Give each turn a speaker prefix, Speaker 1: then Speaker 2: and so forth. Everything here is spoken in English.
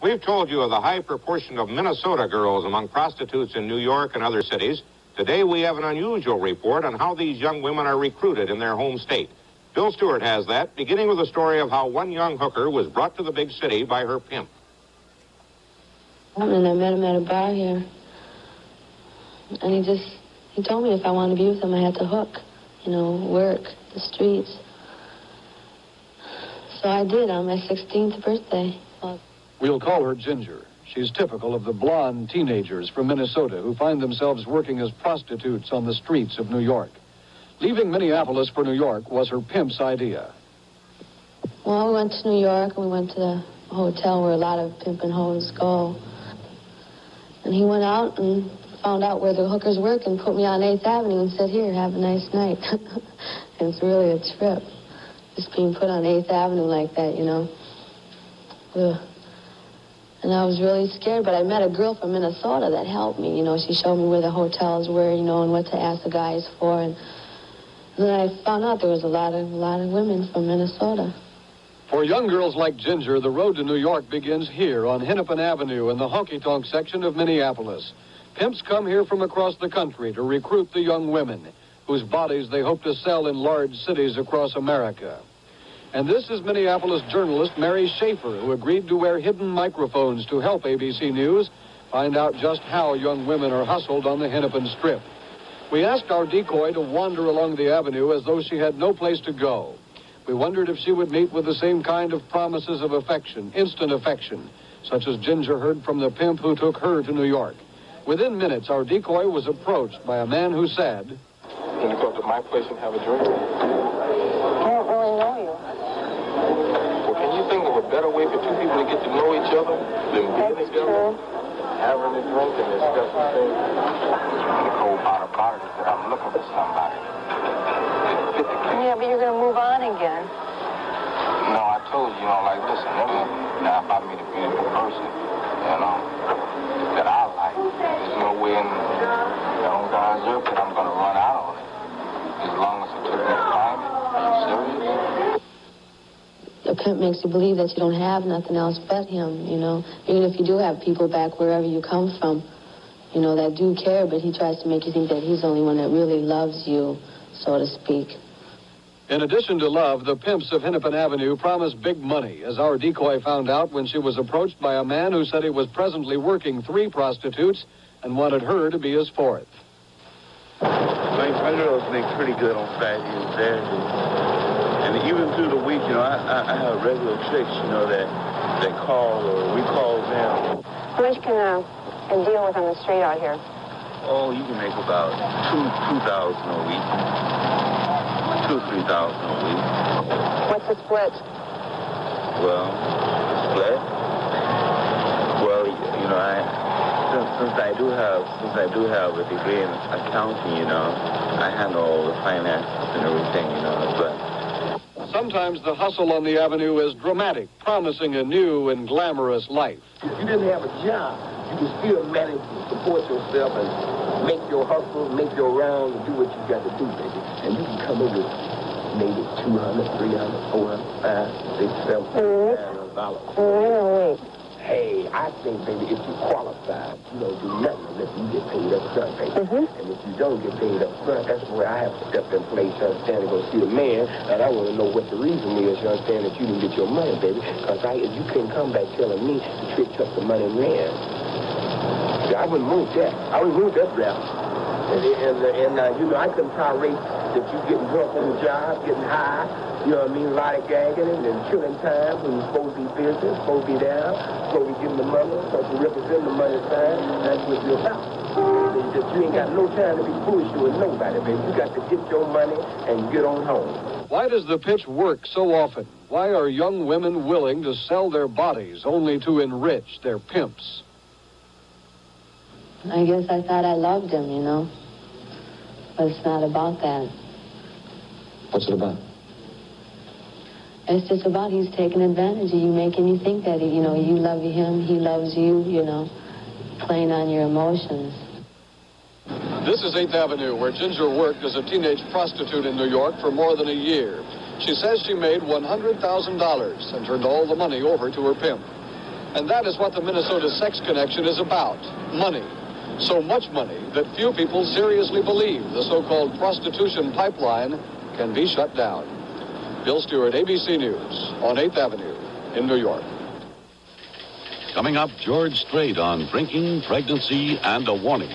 Speaker 1: We've told you of the high proportion of Minnesota girls among prostitutes in New York and other cities. Today we have an unusual report on how these young women are recruited in their home state. Bill Stewart has that, beginning with the story of how one young hooker was brought to the big city by her pimp.
Speaker 2: And I met him at a bar here. And he told me if I wanted to be with him, I had to hook, work, the streets. So I did on my 16th birthday.
Speaker 3: We'll call her Ginger. She's typical of the blonde teenagers from Minnesota who find themselves working as prostitutes on the streets of New York. Leaving Minneapolis for New York was her pimp's idea.
Speaker 2: Well, we went to New York, and we went to the hotel where a lot of pimp and hoes go. And he went out and found out where the hookers work and put me on 8th Avenue and said, here, have a nice night. And it's really a trip, just being put on 8th Avenue like that, Ugh. And I was really scared, but I met a girl from Minnesota that helped me. She showed me where the hotels were, and what to ask the guys for. And then I found out there was a lot of women from Minnesota.
Speaker 3: For young girls like Ginger, the road to New York begins here on Hennepin Avenue in the honky-tonk section of Minneapolis. Pimps come here from across the country to recruit the young women, whose bodies they hope to sell in large cities across America. And this is Minneapolis journalist Mary Schaefer, who agreed to wear hidden microphones to help ABC News find out just how young women are hustled on the Hennepin Strip. We asked our decoy to wander along the avenue as though she had no place to go. We wondered if she would meet with the same kind of promises of affection, instant affection, such as Ginger heard from the pimp who took her to New York. Within minutes, our decoy was approached by a man who said,
Speaker 4: "Can you go to my place and have a drink?"
Speaker 2: I don't really know you.
Speaker 4: Well, can you think of a better way for two people to get to know each other than being together, having a drink, and discussing things? The cold part about it is that I'm looking for somebody.
Speaker 2: Yeah, but you're going to move on again.
Speaker 4: No, I told you, listen, now if I meet a beautiful person, that I like, there's no way in God's earth that I'm going to run out on it. As long as it took me to find it. Are you serious?
Speaker 2: The pimp makes you believe that you don't have nothing else but him, Even if you do have people back wherever you come from, that do care, but he tries to make you think that he's the only one that really loves you, so to speak.
Speaker 3: In addition to love, the pimps of Hennepin Avenue promised big money, as our decoy found out when she was approached by a man who said he was presently working 3 prostitutes and wanted her to be his 4th.
Speaker 5: My girls make pretty good on Friday and Saturday. And even through the week, I have regular chicks, that call or we call them.
Speaker 2: How much can a deal with on the street out here?
Speaker 5: Oh, you can make about $2,000 a week. $2,000 to $3,000 a week.
Speaker 2: What's the split?
Speaker 5: Well, the split? Well, since I do have a degree in accounting, I handle all the finances and everything, but.
Speaker 3: Sometimes the hustle on the avenue is dramatic, promising a new and glamorous life.
Speaker 6: If you didn't have a job, you could still manage to support yourself and make your hustle, make your rounds, and do what you got to do, baby. And you can come in with maybe $200, $300, $400, $500, $600, $700. Hey, I think, baby, if you qualify, you don't do nothing unless you get paid up front, baby. And if you don't get paid up front, that's where I have to step in place, you understand, to go see the man. And I want to know what the reason is, you understand, that you didn't get your money, baby. Because you couldn't come back telling me to trick up the money man. I wouldn't move that. I wouldn't move that route. And I couldn't tolerate that you getting drunk on the job, getting high, lollygagging and killing time when you're supposed to be busy, supposed to be down, supposed to be getting the money, supposed to represent the money side. That's what you're about. You ain't got no time to be bullshit with nobody, baby. You got to get your money and get on home.
Speaker 3: Why does the pitch work so often? Why are young women willing to sell their bodies only to enrich their pimps?
Speaker 2: I guess I thought I loved him, But it's not about that.
Speaker 3: What's it about?
Speaker 2: It's just about he's taking advantage of you, making you think that, you love him, he loves you, playing on your emotions.
Speaker 3: This is 8th Avenue, where Ginger worked as a teenage prostitute in New York for more than a year. She says she made $100,000 and turned all the money over to her pimp. And that is what the Minnesota Sex Connection is about. Money. So much money that few people seriously believe the so-called prostitution pipeline can be shut down. Bill Stewart, ABC News, on 8th Avenue in New York.
Speaker 7: Coming up, George Strait on drinking, pregnancy, and a warning.